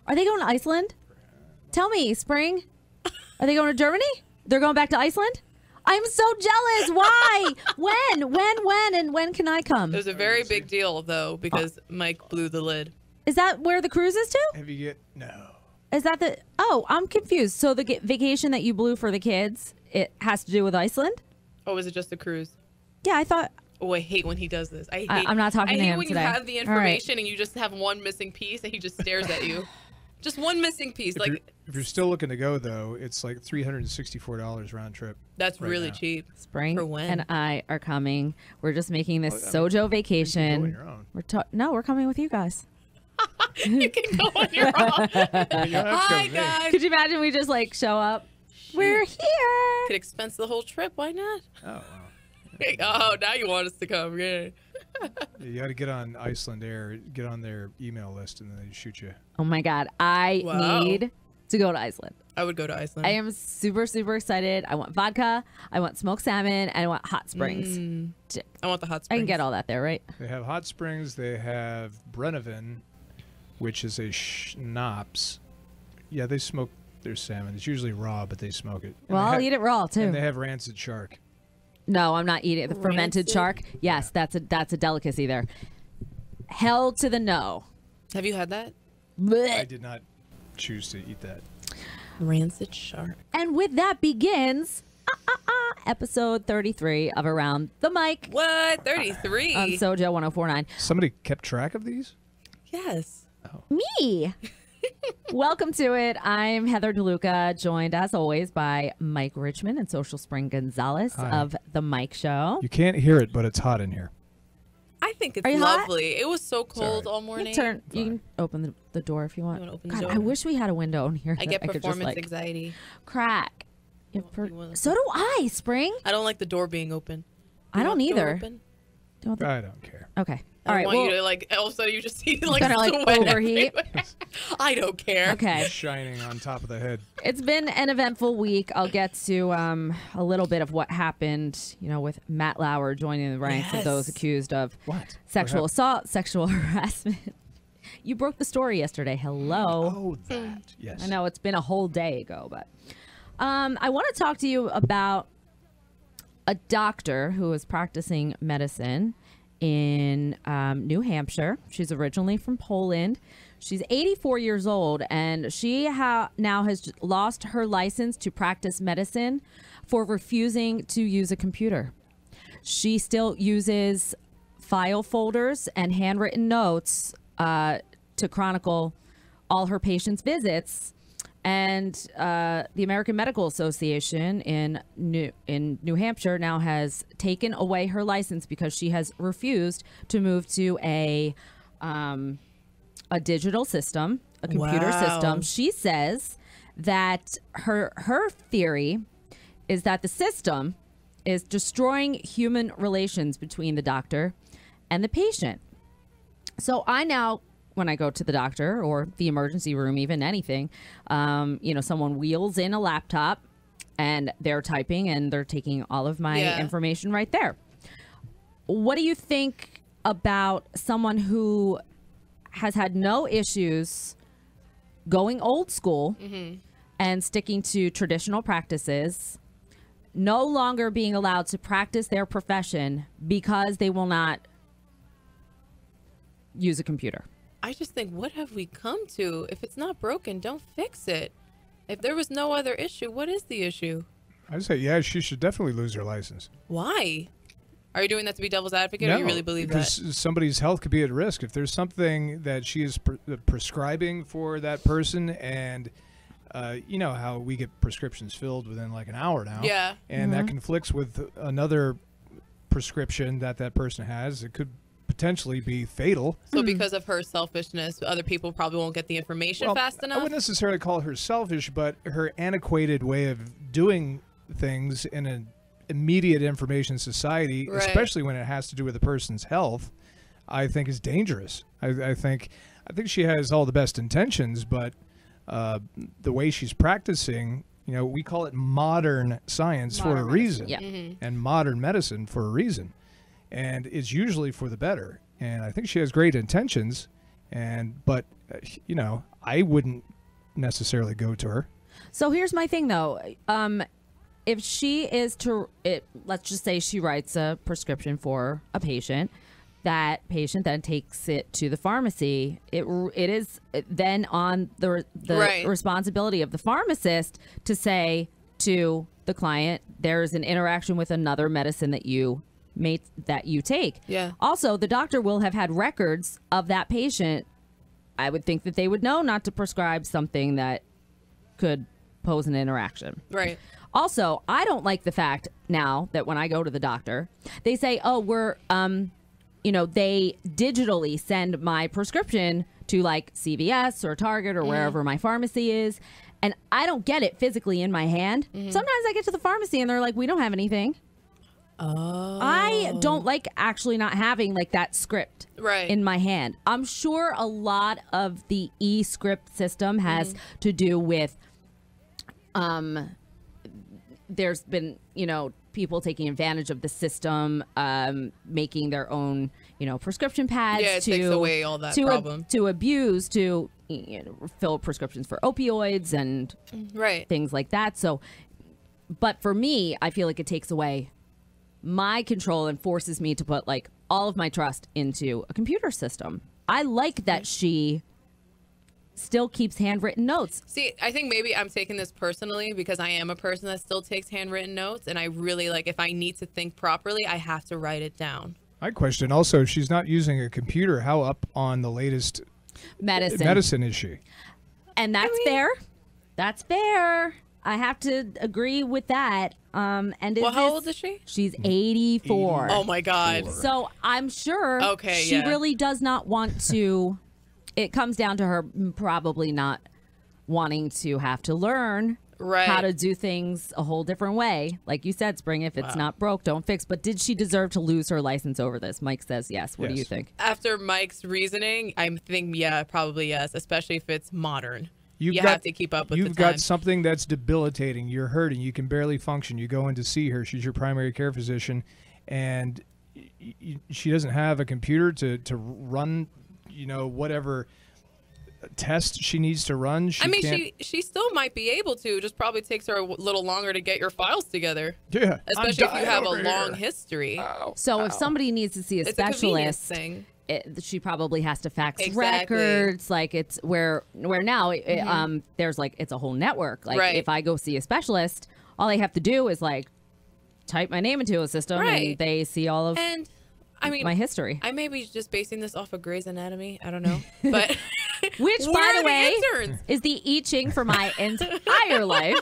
Are they going to Iceland? Tell me, Spring. Are they going to Germany? They're going back to Iceland? I'm so jealous. Why? When? And when can I come? It was a very big deal, though, because Mike blew the lid. Is that where the cruise is to? Have you get no? Is that the? Oh, I'm confused. So the vacation that you blew for the kids, it has to do with Iceland? Oh, was it just a cruise? Yeah, I thought. Oh, I hate when he does this. I'm not talking to him when today. you have the information and you just have one missing piece and he just stares at you. Just one missing piece. If you're still looking to go, though, it's like $364 round trip. That's right really cheap. Spring for when? and I are coming. We're just making this SoJO vacation. You can go on your own. No, we're coming with you guys. You can go on your own. Hi, guys. Could you imagine we just like show up? We're here. Could expense the whole trip. Why not? Oh, wow. Oh, now you want us to come. Yeah. You got to get on Iceland Air, get on their email list, and then they shoot you. Oh my God. I need to go to Iceland. I would go to Iceland. I am super, super excited. I want vodka. I want smoked salmon. And I want hot springs. I want the hot springs. I can get all that there, right? They have hot springs. They have Brennivin, which is a schnapps. Yeah, they smoke their salmon. It's usually raw, but they smoke it. Well, I'll eat it raw, too. And they have rancid shark. No, I'm not eating it. The fermented shark. Yes, that's a delicacy there. Hell to the no. Have you had that? Blech. I did not choose to eat that. Rancid shark. And with that begins episode 33 of Around the Mic. What? 33? On SoJO 1049. Somebody kept track of these? Yes. Oh. Me. Welcome to it. I'm Heather DeLuca, joined as always by Mike Richmond and Social Spring Gonzalez of The Mike Show. You can't hear it, but it's hot in here. I think it's lovely. Hot? It was so cold all morning. You can open the door if you want. You want to open God, the door? I wish we had a window in here. I get performance just, anxiety. Crack. So do I, Spring. I don't like the door being open. I don't either. I don't care. Okay. All right. Want you to like all of a sudden you just see like sweat overheat. I don't care. Okay. Shining on top of the head. It's been an eventful week. I'll get to a little bit of what happened, with Matt Lauer joining the ranks of those accused of sexual assault, sexual harassment. You broke the story yesterday. Hello. Oh, that. Yes. I know it's been a whole day ago, but I want to talk to you about a doctor who is practicing medicine in New Hampshire. She's originally from Poland. She's 84 years old, and she now has lost her license to practice medicine for refusing to use a computer. She still uses file folders and handwritten notes to chronicle all her patients' visits. And the American Medical Association in New Hampshire now has taken away her license because she has refused to move to a digital system, a computer system. She says that her theory is that the system is destroying human relations between the doctor and the patient. So when I go to the doctor or the emergency room, even anything, someone wheels in a laptop and they're typing and they're taking all of my information right there. What do you think about someone who has had no issues going old school and sticking to traditional practices, no longer being allowed to practice their profession because they will not use a computer? I just think, what have we come to? If it's not broken, don't fix it. If there was no other issue, what is the issue? I'd say, she should definitely lose her license. Why? Are you doing that to be devil's advocate, or you really believe that? Because somebody's health could be at risk. If there's something that she is prescribing for that person, and you know how we get prescriptions filled within like an hour now. Yeah. And that conflicts with another prescription that person has. It could potentially be fatal. So because of her selfishness, other people probably won't get the information fast enough? I wouldn't necessarily call her selfish, but her antiquated way of doing things in an immediate information society, especially when it has to do with a person's health, I think is dangerous. I think she has all the best intentions, but the way she's practicing, we call it modern science for a reason, and modern medicine for a reason. And it's usually for the better. And I think she has great intentions. But I wouldn't necessarily go to her. So here's my thing, though. If she is let's just say she writes a prescription for a patient. That patient then takes it to the pharmacy. It is then on the responsibility of the pharmacist to say to the client, there's an interaction with another medicine that you take. Yeah. Also, the doctor will have had records of that patient. I would think that they would know not to prescribe something that could pose an interaction. Right. Also, I don't like the fact now that when I go to the doctor, they say, oh, we're they digitally send my prescription to like CVS or Target or wherever my pharmacy is. And I don't get it physically in my hand. Sometimes I get to the pharmacy and they're like, we don't have anything. Oh. I don't like actually not having like that script in my hand. I'm sure a lot of the e-script system has to do with there's been, people taking advantage of the system, making their own, prescription pads. Yeah, it takes away all that problem. To abuse, to fill prescriptions for opioids and things like that. So, but for me, I feel like it takes away my control and forces me to put like all of my trust into a computer system. I like that she still keeps handwritten notes. See, I think maybe I'm taking this personally because I am a person that still takes handwritten notes, and I really if I need to think properly, I have to write it down. My question also, if she's not using a computer, how up on the latest medicine is she? And that's fair. That's fair. I have to agree with that. And how old is she? She's 84. Oh my God. So I'm sure she really does not want to. It comes down to her probably not wanting to have to learn how to do things a whole different way. Like you said, Spring, if it's not broke, don't fix. But did she deserve to lose her license over this? Mike says yes. What do you think? After Mike's reasoning, I'm thinking, probably yes, especially if it's modern. You have to keep up with the time. You've got something that's debilitating. You're hurting. You can barely function. You go in to see her. She's your primary care physician. And she doesn't have a computer to run whatever test she needs to run. She still might be able to. It just probably takes her a little longer to get your files together. Yeah. Especially if you have a long history. So if somebody needs to see a specialist, she probably has to fax records. Like it's where now there's it's a whole network. Like if I go see a specialist, all I have to do is type my name into a system and they see all of my history. I may be just basing this off of Grey's Anatomy. I don't know. But which, by the way, is the I Ching for my entire life.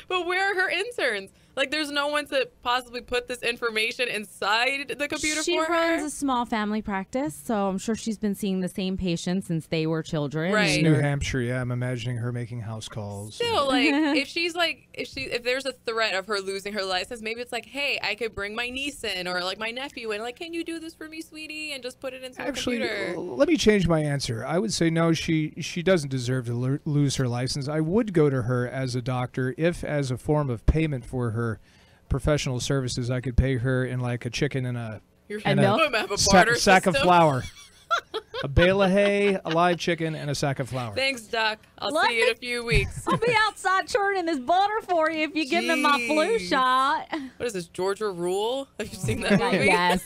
But where are her interns? There's no one to possibly put this information inside the computer for her? She runs a small family practice, so I'm sure she's been seeing the same patients since they were children. Right. New Hampshire, yeah. I'm imagining her making house calls. Still, if there's a threat of her losing her license, maybe it's hey, I could bring my niece in or my nephew in. Can you do this for me, sweetie? And just put it into the computer. Let me change my answer. I would say no, she doesn't deserve to lose her license. I would go to her as a doctor if, as a form of payment for her professional services, I could pay her in a chicken and a sack of flour. A bale of hay, a live chicken, and a sack of flour. Thanks, Doc. I'll see you in a few weeks. I'll be outside churning this butter for you if you give me my flu shot. What is this, Georgia Rule? Have you seen that movie? Yes.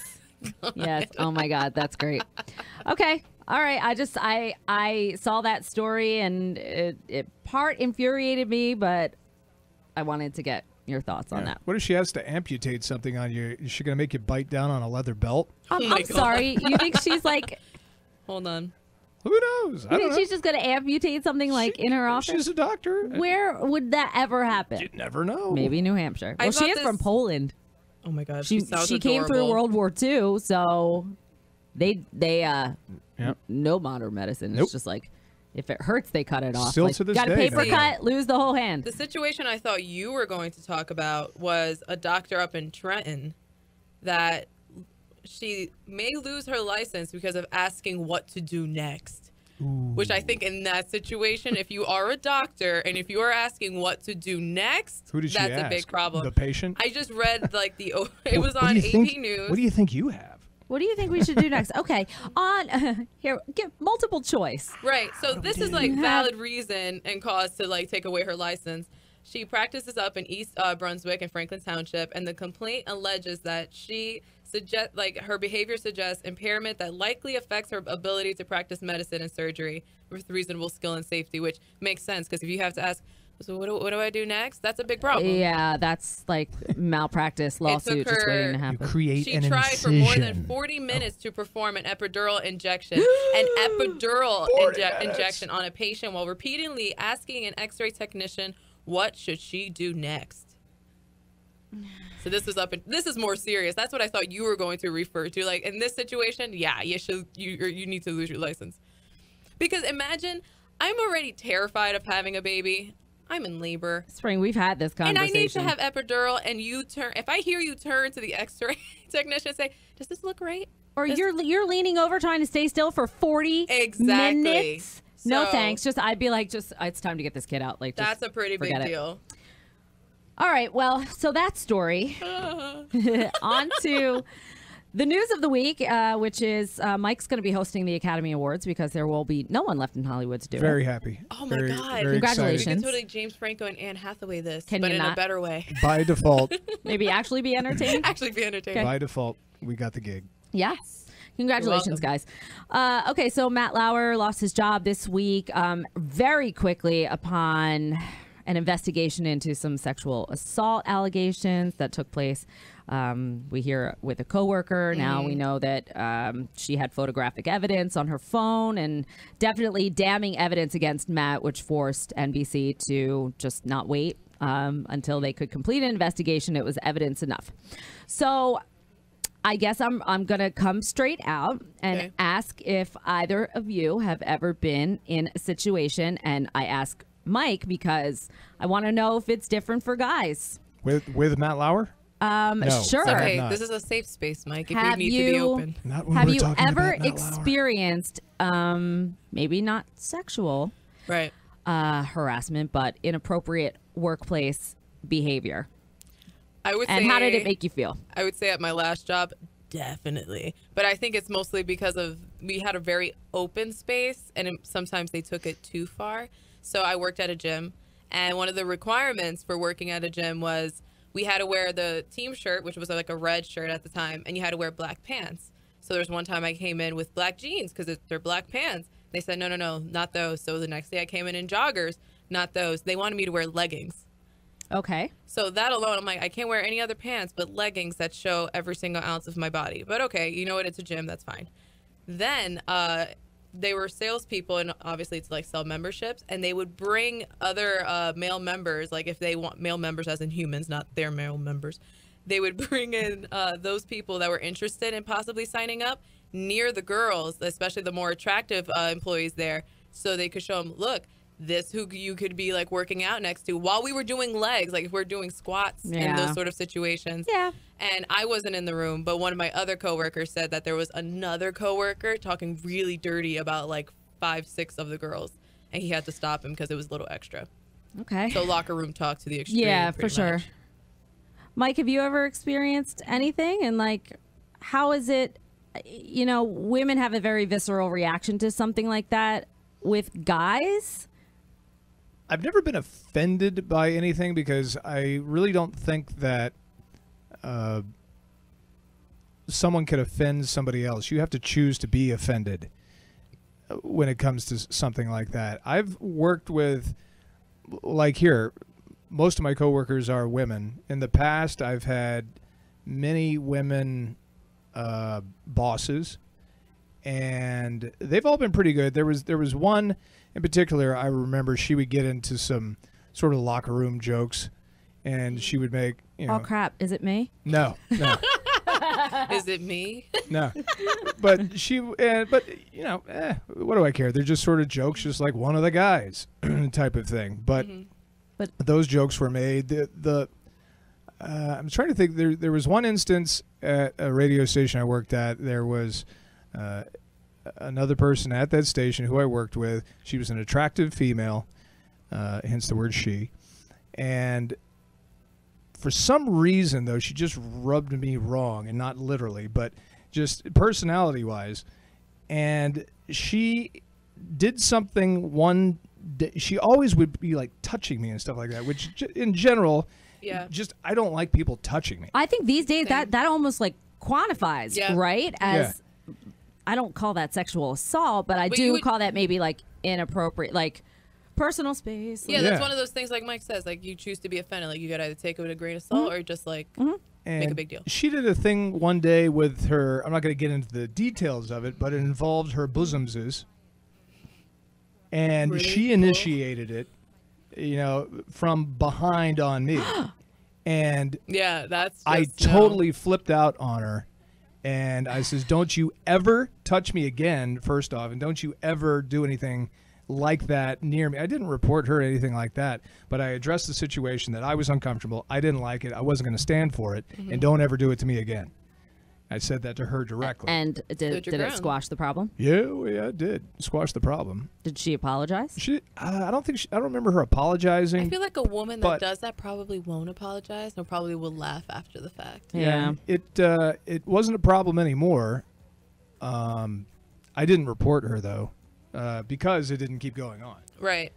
Yes. Oh my God, that's great. Okay. All right. I saw that story and it part infuriated me, but I wanted to get your thoughts on that. What if she has to amputate something on you? Is she going to make you bite down on a leather belt? I'm sorry. You think she's Hold on. Who knows? You think she's just going to amputate something in her office? She's a doctor. Where would that ever happen? You never know. Maybe New Hampshire. Well, she is from Poland. Oh my God. She came through World War II, so they no modern medicine. It's just if it hurts, they cut it off. Still to this got a paper cut, lose the whole hand. The situation I thought you were going to talk about was a doctor up in Trenton that she may lose her license because of asking what to do next. Ooh. Which I think in that situation, if you are a doctor and if you are asking what to do next, who did that's she ask? A big problem. The patient? I just read it was on AP News. What do you think you have? What do you think we should do next? Okay, on here, give multiple choice. Right. So this is like valid reason and cause to like take away her license. She practices up in East Brunswick and Franklin Township, and the complaint alleges that her behavior suggests impairment that likely affects her ability to practice medicine and surgery with reasonable skill and safety, which makes sense because if you have to ask, so what do I do next? That's a big problem. Yeah, that's like malpractice lawsuit just waiting to happen. She tried for more than 40 minutes to perform an epidural injection. An epidural injection on a patient while repeatedly asking an x-ray technician, what should she do next? So this is more serious. That's what I thought you were going to refer to. Like in this situation, yeah, you need to lose your license. Because imagine, I'm already terrified of having a baby. I'm in labor. Spring, we've had this conversation. And I need to have epidural, and if I hear you turn to the x-ray technician and say, does this look right? Or you're leaning over trying to stay still for 40 minutes? No thanks. I'd be like, it's time to get this kid out. Like, that's a pretty big deal. All right, well, so that story. On to the news of the week, which is Mike's going to be hosting the Academy Awards because there will be no one left in Hollywood to do it. Very happy. Oh, my God. Very Congratulations. excited. You can totally James Franco and Anne Hathaway this, but in a better way. By default. Maybe actually be entertained? Actually be entertained. Okay. By default, we got the gig. Yes. Congratulations, guys. Okay, so Matt Lauer lost his job this week very quickly upon an investigation into some sexual assault allegations that took place. We hear with a coworker. Now we know that she had photographic evidence on her phone and definitely damning evidence against Matt, which forced NBC to just not wait until they could complete an investigation. It was evidence enough. So I guess I'm going to come straight out and ask if either of you have ever been in a situation, and I ask Mike because I want to know if it's different for guys. With Matt Lauer? No, sure. It's okay. This is a safe space, Mike. If you need to be open. Have you ever experienced, maybe not sexual harassment, but inappropriate workplace behavior? I would say. And how did it make you feel? I would say at my last job, definitely. But I think it's mostly because we had a very open space, and sometimes they took it too far. So I worked at a gym, and one of the requirements for working at a gym was we had to wear the team shirt, which was like a red shirt at the time, and you had to wear black pants. So there's one time I came in with black jeans because they're black pants. They said, no, not those. So the next day I came in joggers, not those. They wanted me to wear leggings. Okay. So that alone, I'm like, I can't wear any other pants but leggings that show every single ounce of my body. But okay, you know what? It's a gym. That's fine. Then they were salespeople, and obviously it's like sell memberships, and they would bring other male members, like if they want male members as in humans, not their male members, they would bring in those people that were interested in possibly signing up near the girls, especially the more attractive employees there, so they could show them, look, this who you could be like working out next to while we were doing legs, like if we're doing squats and those sort of situations. Yeah. And I wasn't in the room, but one of my other coworkers said that there was another coworker talking really dirty about like 5-6 of the girls, and he had to stop him because it was a little extra. Okay. So locker room talk to the extreme. Yeah, for sure. Mike, have you ever experienced anything? And like, how is it, you know, women have a very visceral reaction to something like that with guys? I've never been offended by anything because I really don't think that someone could offend somebody else. You have to choose to be offended when it comes to something like that. I've worked with, like here, most of my coworkers are women. In the past, I've had many women bosses, and they've all been pretty good. There was one in particular, I remember she would get into some sort of locker room jokes, and she would make, you know. Oh, crap. Is it me? No. Is it me? No. But but, you know, what do I care? They're just sort of jokes, just like one of the guys type of thing. But those jokes were made. I'm trying to think. There was one instance at a radio station I worked at. There was another person at that station who I worked with. She was an attractive female, hence the word she. And for some reason, though, she just rubbed me wrong, and not literally, but just personality-wise. And she did something one day. She always would be like touching me and stuff like that, which in general, just I don't like people touching me. I think these days that almost like quantifies, right? As I don't call that sexual assault, but I do call that maybe like inappropriate, like personal space. Yeah, that's one of those things like Mike says, like you choose to be offended, like you gotta either take it with a grain of salt or just like make a big deal. She did a thing one day with her, I'm not going to get into the details of it, but it involved her bosomses. And she initiated it, you know, from behind on me. And that's I totally flipped out on her. And I says, don't you ever touch me again, first off, and don't you ever do anything like that near me. I didn't report her or anything like that, but I addressed the situation that I was uncomfortable. I didn't like it. I wasn't going to stand for it, and don't ever do it to me again. I said that to her directly. And did it squash the problem? Yeah, it did squash the problem. Did she apologize? I don't remember her apologizing. I feel like a woman that does that probably won't apologize and probably will laugh after the fact. Yeah. It wasn't a problem anymore. I didn't report her though, because it didn't keep going on. Right.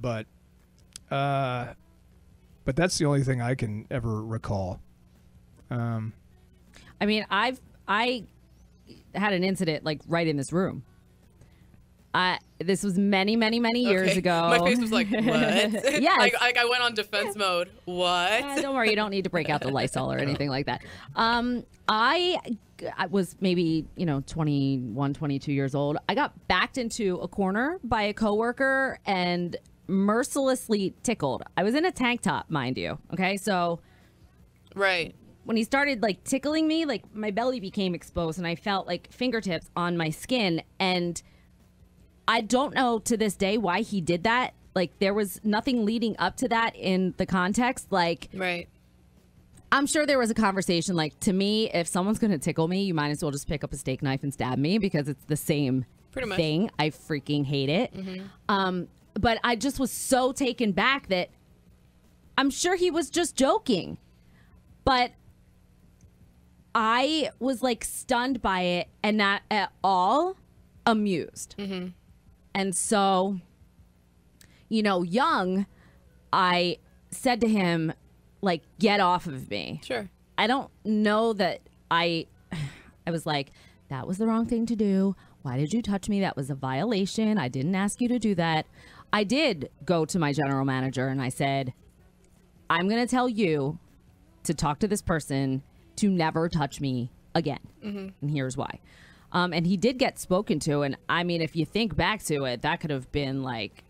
But that's the only thing I can ever recall. I mean, I had an incident like right in this room. This was many years ago. My face was like, what? Yes. Like I went on defense mode. What? Don't worry, you don't need to break out the Lysol or anything like that. I was maybe 21, 22 years old. I got backed into a corner by a coworker and mercilessly tickled. I was in a tank top, mind you. Okay, so right. When he started like tickling me, like my belly became exposed and I felt like fingertips on my skin. And I don't know to this day why he did that. Like there was nothing leading up to that in the context. Like, right. I'm sure there was a conversation like, to me, if someone's going to tickle me, you might as well just pick up a steak knife and stab me because it's the same thing. I freaking hate it. But I just was so taken back that I'm sure he was just joking. But I was like stunned by it and not at all amused. And so, young, I said to him, like, get off of me. Sure. I don't know that I was like, that was the wrong thing to do. Why did you touch me? That was a violation. I didn't ask you to do that. I did go to my general manager and I said, I'm going to tell you to talk to this person to never touch me again. And here's why. And he did get spoken to. And I mean, if you think back to it, that could have been like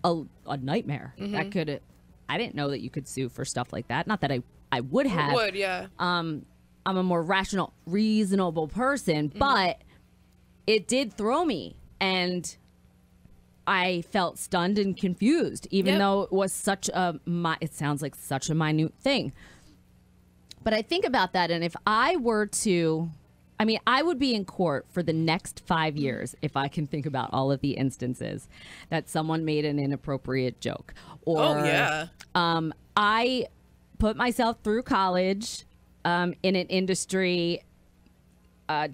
a nightmare. That could, I didn't know that you could sue for stuff like that. Not that I would have. Would, yeah. I'm a more rational, reasonable person, but it did throw me. And I felt stunned and confused, even though it was it sounds like such a minute thing. But I think about that, and if I were to, I would be in court for the next 5 years if I can think about all of the instances that someone made an inappropriate joke. Or, I put myself through college in an industry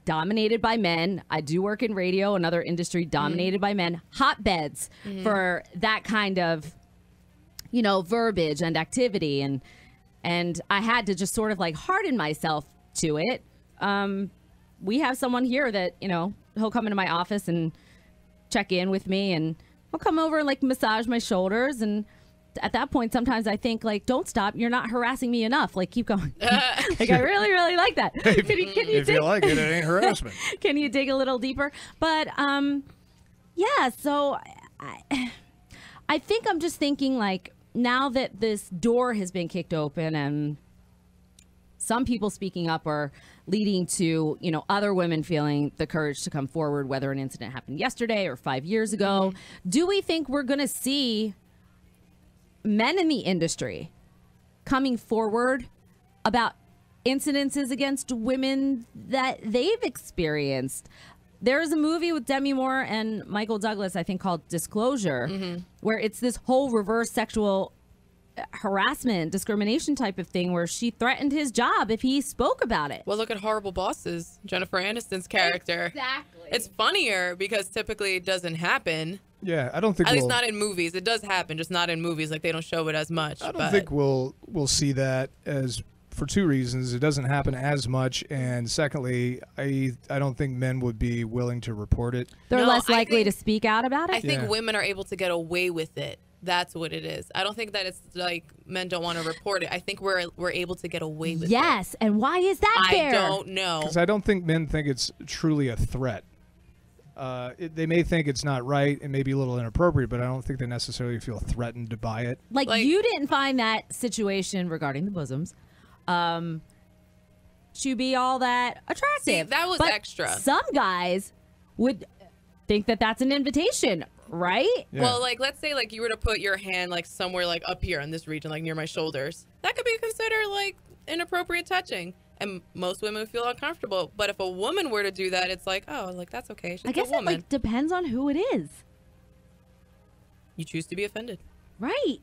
dominated by men. I do work in radio, another industry dominated by men. Hotbeds for that kind of, verbiage and activity. And I had to just sort of like harden myself to it. We have someone here that, he'll come into my office and check in with me and he'll come over and like massage my shoulders. And at that point, sometimes I think like, don't stop. You're not harassing me enough. Like, keep going. Like, I really, really like that. If you like it, it ain't harassment. Can you dig a little deeper? But, yeah, so I think I'm just thinking like, now that this door has been kicked open and some people speaking up are leading to, other women feeling the courage to come forward, whether an incident happened yesterday or 5 years ago, do we think we're going to see men in the industry coming forward about incidences against women that they've experienced? There's a movie with Demi Moore and Michael Douglas, I think, called Disclosure, where it's this whole reverse sexual harassment, discrimination type of thing where she threatened his job if he spoke about it. Well, look at Horrible Bosses, Jennifer Aniston's character. Exactly. It's funnier because typically it doesn't happen. Yeah, I don't think At least not in movies. It does happen, just not in movies. Like, they don't show it as much. I don't think we'll see that for two reasons. It doesn't happen as much, and secondly, I don't think men would be willing to report it. They're less likely to speak out about it. I think women are able to get away with it. That's what it is. I don't think that it's like men don't want to report it. I think we're able to get away with it. Yes, and why is that fair? I don't know. Because I don't think men think it's truly a threat. They may think it's not right. It may be a little inappropriate, but I don't think they necessarily feel threatened by it. Like you didn't find that situation regarding the bosoms to be all that attractive. See, that was extra. Some guys would think that that's an invitation, right? Yeah. Well, like, let's say like you were to put your hand like somewhere like up here in this region, like near my shoulders. That could be considered like inappropriate touching. And most women feel uncomfortable. But if a woman were to do that, it's like, oh, like that's okay. She's I guess a woman. it like depends on who it is. You choose to be offended. Right.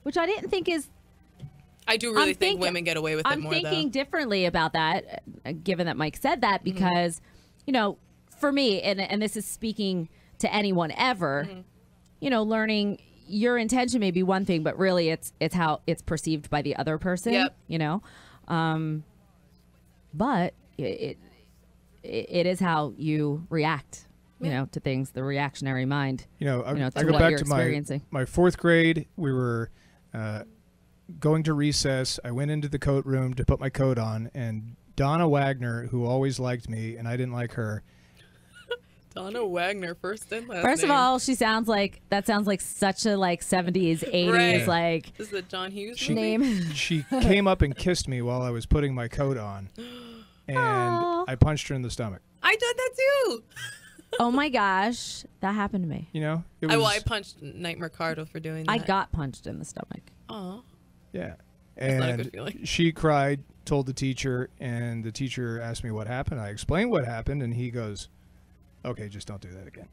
Which I didn't think is. I do really think women get away with it more, though. I'm thinking differently about that, given that Mike said that, because, you know, for me, and this is speaking to anyone ever, you know, learning your intention may be one thing, but really it's how it's perceived by the other person, you know? But it is how you react, you know, to things, the reactionary mind. I go what back you're to experiencing. my fourth grade. We were going to recess. I went into the coat room to put my coat on, and Donna Wagner, who always liked me, and I didn't like her. Donna Wagner, first and last First name. of all, sounds like such a like 70s, 80s Right. like This is a John Hughes name. She came up and kissed me while I was putting my coat on, and I punched her in the stomach. I did that too. Oh my gosh, that happened to me. You know, it was, I punched Knight Mercado for doing that. I got punched in the stomach. Aw. yeah. That's not a And good feeling. she cried, told the teacher, and the teacher asked me what happened. I explained what happened, and he goes, "Okay, just don't do that again."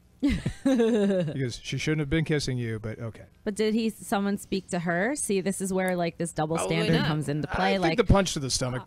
Because she shouldn't have been kissing you, but okay. But did someone speak to her? See, this is where like this double Probably standard not. comes into I play. think Like the punch to the stomach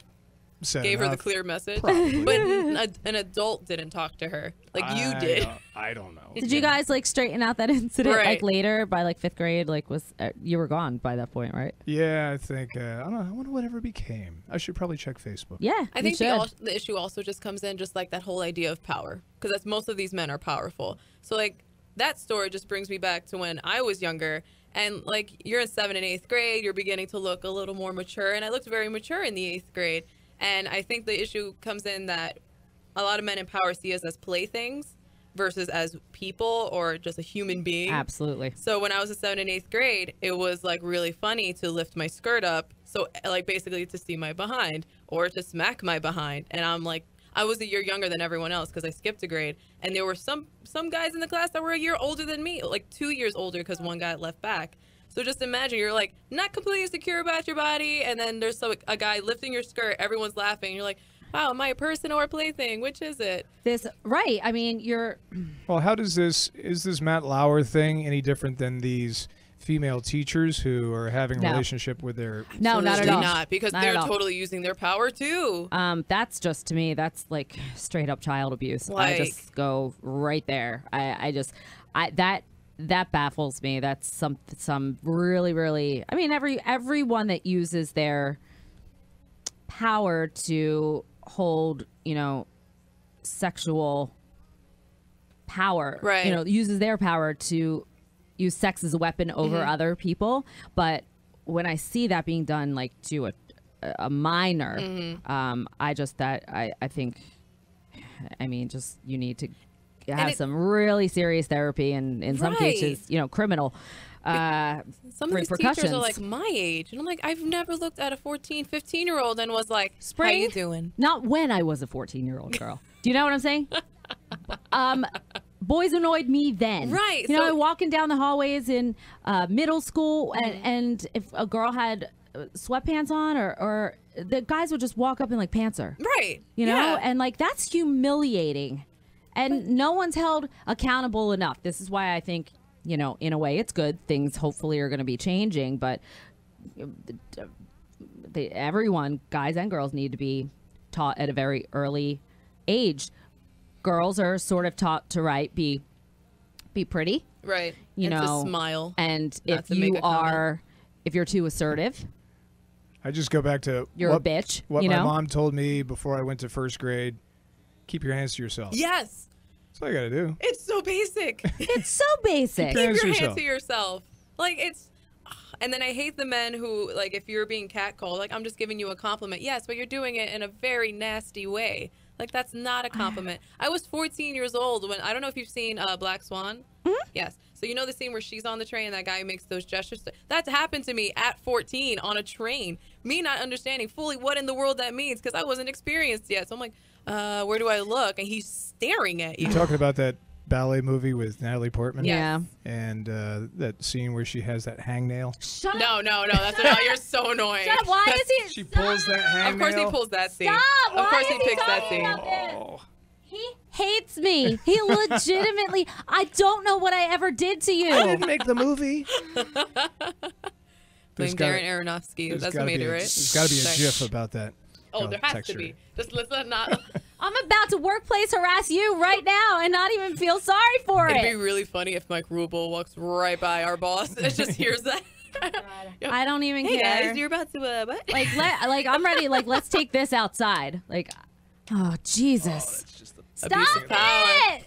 said Gave her the enough. clear message. Probably. But an adult didn't talk to her. Like you did. I don't know. did you guys like straighten out that incident like Right. later by like 5th grade? Like was you were gone by that point, right? Yeah, I think I don't know. I wonder whatever became. I should probably check Facebook. Yeah, I think the issue also just comes in just like that whole idea of power, because that's most of these men are powerful. So like that story just brings me back to when I was younger, and like you're in 7th and 8th grade, you're beginning to look a little more mature, and I looked very mature in the 8th grade. And I think the issue comes in that a lot of men in power see us as playthings versus as people or just a human being. Absolutely. So when I was in 7th and 8th grade, it was like really funny to lift my skirt up. So like basically to see my behind or to smack my behind. And I'm like, I was a year younger than everyone else because I skipped a grade. And there were some guys in the class that were a year older than me, like 2 years older because one guy left back. So just imagine you're like not completely secure about your body, and then there's a guy lifting your skirt, everyone's laughing, and you're like, wow, am I a person or a plaything? Which is it? Right. I mean, Well, how does is this Matt Lauer thing any different than these female teachers who are having a relationship with their no, not at all. Not, because they're totally using their power too. That's just, to me, that's like straight up child abuse. Like, I just go right there. That baffles me. That's some really, really, I mean, everyone that uses their power to hold, you know, sexual power, right, you know, uses their power to use sex as a weapon over other people. But when I see that being done like to a minor, I think, I mean, just you need to have some really serious therapy and in some cases, you know, criminal some of these teachers are like my age, and I'm like, I've never looked at a 14, 15-year-old and was like, how you doing? Not when I was a 14-year-old girl. Do you know what I'm saying? Boys annoyed me then. Right. You know, walking down the hallways in middle school, and if a girl had sweatpants on, or the guys would just walk up and like pants her. Right. You know, Yeah. and like that's humiliating. And no one's held accountable enough. This is why I think, you know, in a way it's good. Things hopefully are going to be changing. But everyone, guys and girls, need to be taught at a very early age. Girls are sort of taught to be pretty, right? You and know, to smile, and if you're too assertive, I just go back to you're a bitch. What you my know? mom told me before I went to first grade: keep your hands to yourself. Yes, that's all you gotta do. It's so basic. It's so basic. Keep your hands to yourself. Like it's. And then I hate the men who, like, if you're being catcalled, like, I'm just giving you a compliment. Yes, but you're doing it in a very nasty way. Like, that's not a compliment. I was 14 years old when, I don't know if you've seen Black Swan. Mm-hmm. Yes. So you know the scene where she's on the train and that guy makes those gestures? That's happened to me at 14 on a train. Me not understanding fully what in the world that means because I wasn't experienced yet. So I'm like, where do I look? And he's staring at you. You're talking about that ballet movie with Natalie Portman? Yeah. And that scene where she has that hangnail. Shut up. No, that's not. You're so annoying. Shut up. Why is he? She pulls that hangnail. Of course he pulls that scene. Stop. Of course Why he is picks that talking scene. about this? Oh. He hates me. He legitimately. I don't know what I ever did to you. I didn't make the movie. Blame Darren Aronofsky. That's who made it, right? There's got to be a GIF about that. Oh, there has to be. Just let's not. I'm about to workplace harass you right now and not even feel sorry for It'd be it. really funny if Mike Rubel walks right by our boss and just hears that. I don't even Hey care. guys, you're about to what? Like I'm ready. Like let's take this outside. Like, oh Jesus! Stop abuse of power. it!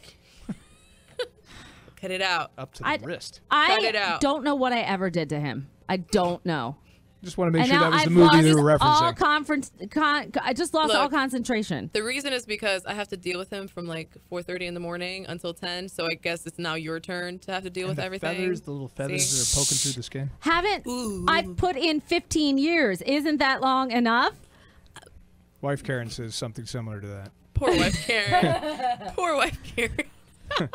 Cut it out. Up to the wrist. Cut it I out. don't know what I ever did to him. I don't know. Just want to make And sure now that was the I've movie they lost were all referencing. I just lost Look. all concentration. The reason is because I have to deal with him from like 4:30 in the morning until 10. So I guess it's now your turn to have to deal with the everything. feathers, the little feathers See? that are poking through the skin. I've put in 15 years. Isn't that long enough? Wife Karen says something similar to that. Poor wife Karen. Poor wife Karen.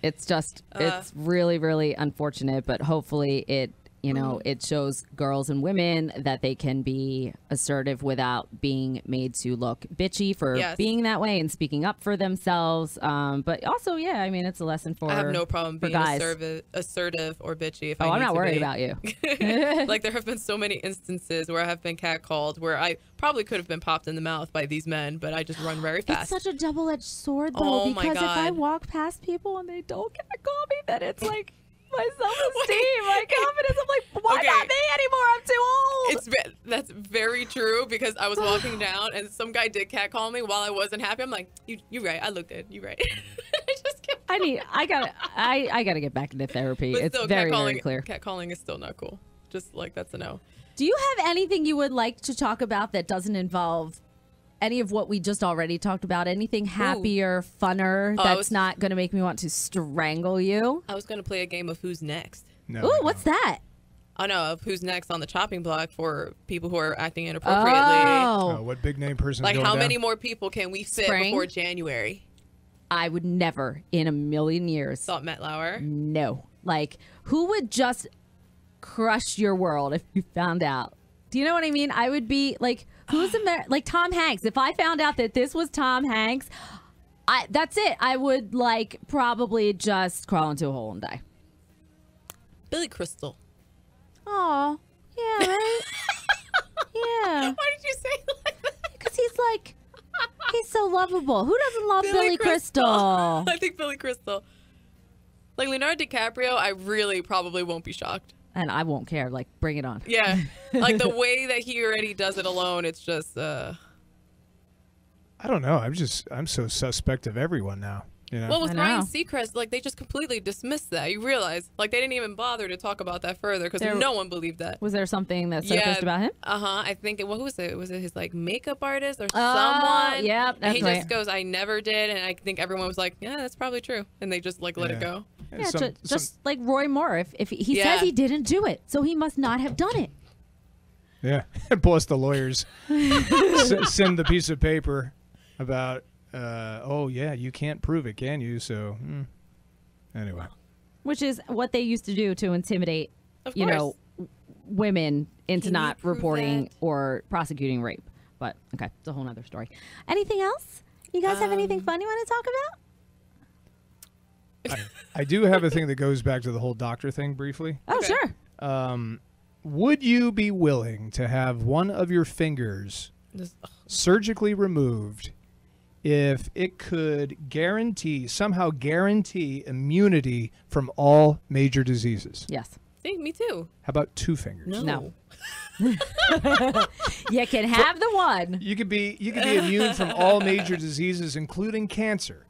It's just, it's really, really unfortunate, but hopefully it, it shows girls and women that they can be assertive without being made to look bitchy for being that way and speaking up for themselves. But also, yeah, I mean, it's a lesson for I have no problem being guys. assertive or bitchy if I Oh, I'm need not to worried be. about you. Like there have been so many instances where I have been catcalled where I probably could have been popped in the mouth by these men, but I just run very fast. It's such a double-edged sword, though, Oh my because if I God. walk past people and they don't catcall me, then it's like my self-esteem, my confidence. I'm like, why Okay. not me anymore? I'm too old. That's very true because I was walking down and some guy did catcall me while I wasn't happy. I'm like, you're right. I look good. You're right. I just kept I gotta get back into therapy. But It's still, very, catcalling, very clear. Catcalling is still not cool. Just like that's a no. Do you have anything you would like to talk about that doesn't involve any of what we just already talked about? Anything happier, funner, that's not going to make me want to strangle you? I was going to play a game of Who's Next. No, Ooh, what's that? Oh, no, of Who's Next on the chopping block for people who are acting inappropriately. Oh, what big name person? Like, going how down? many more people can we fit Spring? before January? I would never in a million years. Thought Matt Lauer. No. Like, who would just crush your world if you found out? Do you know what I mean? I would be like, like Tom Hanks. If I found out that this was Tom Hanks, that's it. I would like probably just crawl into a hole and die. Billy Crystal. Oh, yeah, right? Yeah. Why did you say it like that? Because he's so lovable. Who doesn't love Billy Crystal? I think Billy Crystal. Like Leonardo DiCaprio, I really probably won't be shocked. And I won't care. Like, bring it on. Yeah. Like the way that he already does it alone, it's just I don't know. I'm so suspect of everyone now. You know? Well, with I know. Ryan Seacrest, like they just completely dismissed that. You realize, like they didn't even bother to talk about that further because no one believed that. Was there something that surfaced about him? I think who was it? Was it his like makeup artist or someone? Yeah, and that's he right. just goes, "I never did," and I think everyone was like, "Yeah, that's probably true," and they just like let it go. And Yeah, just like Roy Moore. If he says he didn't do it, so he must not have done it. Yeah. Plus the lawyers send the piece of paper about, oh, yeah, you can't prove it, can you? So, anyway. Which is what they used to do to intimidate, Of you course. know, women into Can you not prove reporting that? or prosecuting rape. But, okay, it's a whole other story. Anything else? You guys have anything fun you want to talk about? I do have a thing that goes back to the whole doctor thing briefly. Oh, Okay. sure. Would you be willing to have one of your fingers surgically removed if it could somehow guarantee immunity from all major diseases? Yes. See, me too. How about 2 fingers? No. You can have the one. You could be immune from all major diseases, including cancer.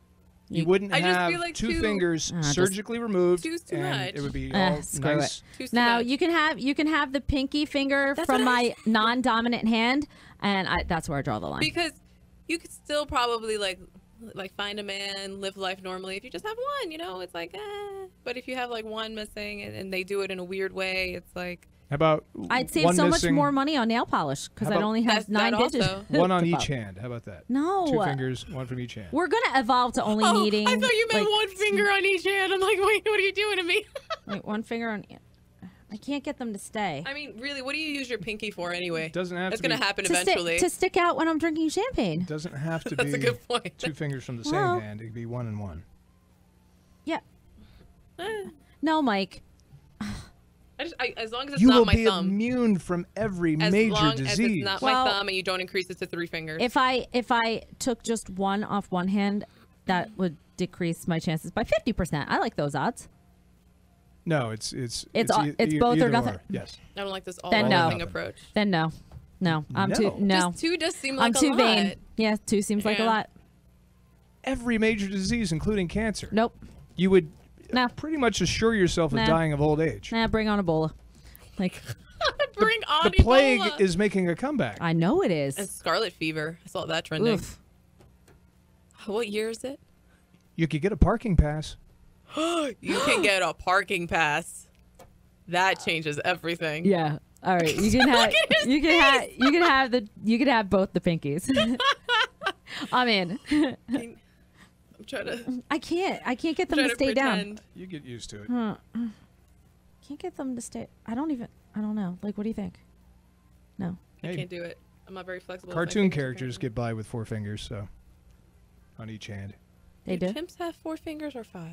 You wouldn't I just have feel like 2 fingers surgically removed, two's too and much. it would be all nice. Now you can have the pinky finger from my non-dominant hand, and that's where I draw the line. Because you could still probably like find a man, live life normally if you just have one. You know, it's like, But if you have like one missing and they do it in a weird way, it's like. How about I'd save so much more money on nail polish because I'd only have 9 digits. One on each hand. How about that? No. 2 fingers, 1 from each hand. We're going to evolve to only needing. I thought you meant 1 finger on each hand. I'm like, wait, what are you doing to me? Wait, 1 finger on. I can't get them to stay. I mean, really, what do you use your pinky for anyway? It doesn't have It's to going to happen to eventually. to stick out when I'm drinking champagne. It doesn't have to That's be a good point. 2 fingers from the same hand. It could be 1 and 1. Yeah. No, Mike. As long as it's You not will my be thumb. immune from every As major long disease. as it's not my thumb and you don't increase it to 3 fingers. If I took just 1 off one hand, that would decrease my chances by 50%. I like those odds. No, it's both or nothing. Yes. I don't like this all Then or no. nothing approach. Then no. I'm No. too Just 2 does seem like I'm too a vain. lot. Yeah, 2 seems like a Yeah. lot. Every major disease, including cancer. Nope. You would No. pretty much assure yourself of dying of old age. Nah, bring on Ebola. Like Bring on The plague Ebola. is making a comeback. I know it is. And scarlet fever. I saw that trending. Oof. What year is it? You could get a parking pass. You can get a parking pass. That changes everything. Yeah. All right. You can have you can have both the pinkies. I'm in. I'm trying to. I can't get them to stay down. You get used to it. Can't get them to stay. I don't know. Like, what do you think? No. I Hey, can't do it. I'm not very flexible. with my cartoon fingers, characters apparently. get by with 4 fingers, so on each hand. They do. Chimps have 4 fingers or 5?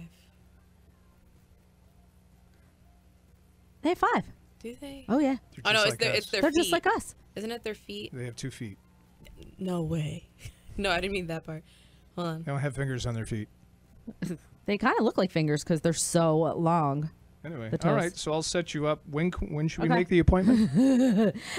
They have 5. Do they? Oh yeah. They're Oh no, just like us. it's their They're feet. just like us. Isn't it their feet? They have 2 feet. No way. No, I didn't mean that part. Hold on. They don't have fingers on their feet. They kind of look like fingers because they're so long. Anyway, The all toes. right. So I'll set you up. When should we Okay. make the appointment?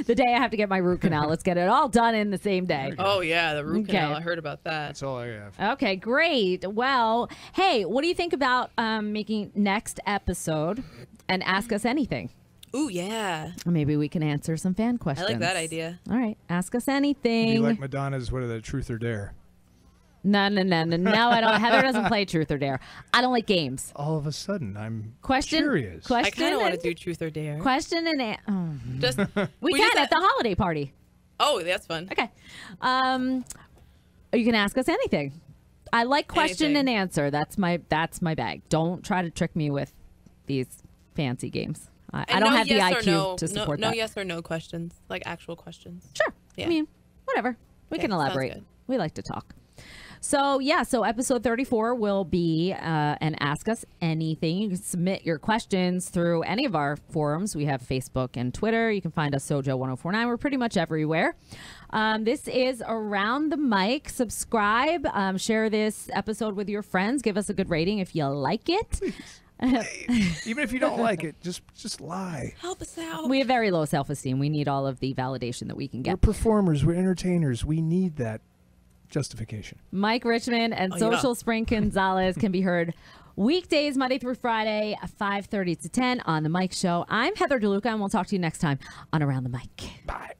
The day I have to get my root canal, let's get it all done in the same day. Oh yeah, the root Okay. canal. I heard about that. That's all I have. Okay, great. Well, hey, what do you think about making next episode and ask us anything? Ooh yeah. Maybe we can answer some fan I questions. like that idea. All right, ask us Be anything. like Madonna's what are the Truth or Dare? No, I don't. Heather doesn't play Truth or Dare. I don't like games. All of a sudden, I'm Question. curious. Question. I kind of want to and- do truth or dare. Question and Just we just can at the holiday party. Oh, that's fun. Okay. You can ask us anything. I like question Anything. and answer. That's my bag. Don't try to trick me with these fancy games. I And don't no have the yes or IQ no, to support no that. yes or no questions, like actual questions. Sure. Yeah. I mean, whatever. We Okay, can sounds elaborate. good. We like to talk. So, yeah, so episode 34 will be an Ask Us Anything. You can submit your questions through any of our forums. We have Facebook and Twitter. You can find us SoJO 1049. We're pretty much everywhere. This is Around the Mic. Subscribe. Share this episode with your friends. Give us a good rating if you like it. Even if you don't like it, just lie. Help us out. We have very low self-esteem. We need all of the validation that we can We're get. performers. We're entertainers. We need that justification. Mike Richmond and yeah. Social Spring Gonzalez can be heard weekdays, Monday through Friday, 5:30 to 10 on The Mike Show. I'm Heather DeLuca, and we'll talk to you next time on Around the Mic. Bye.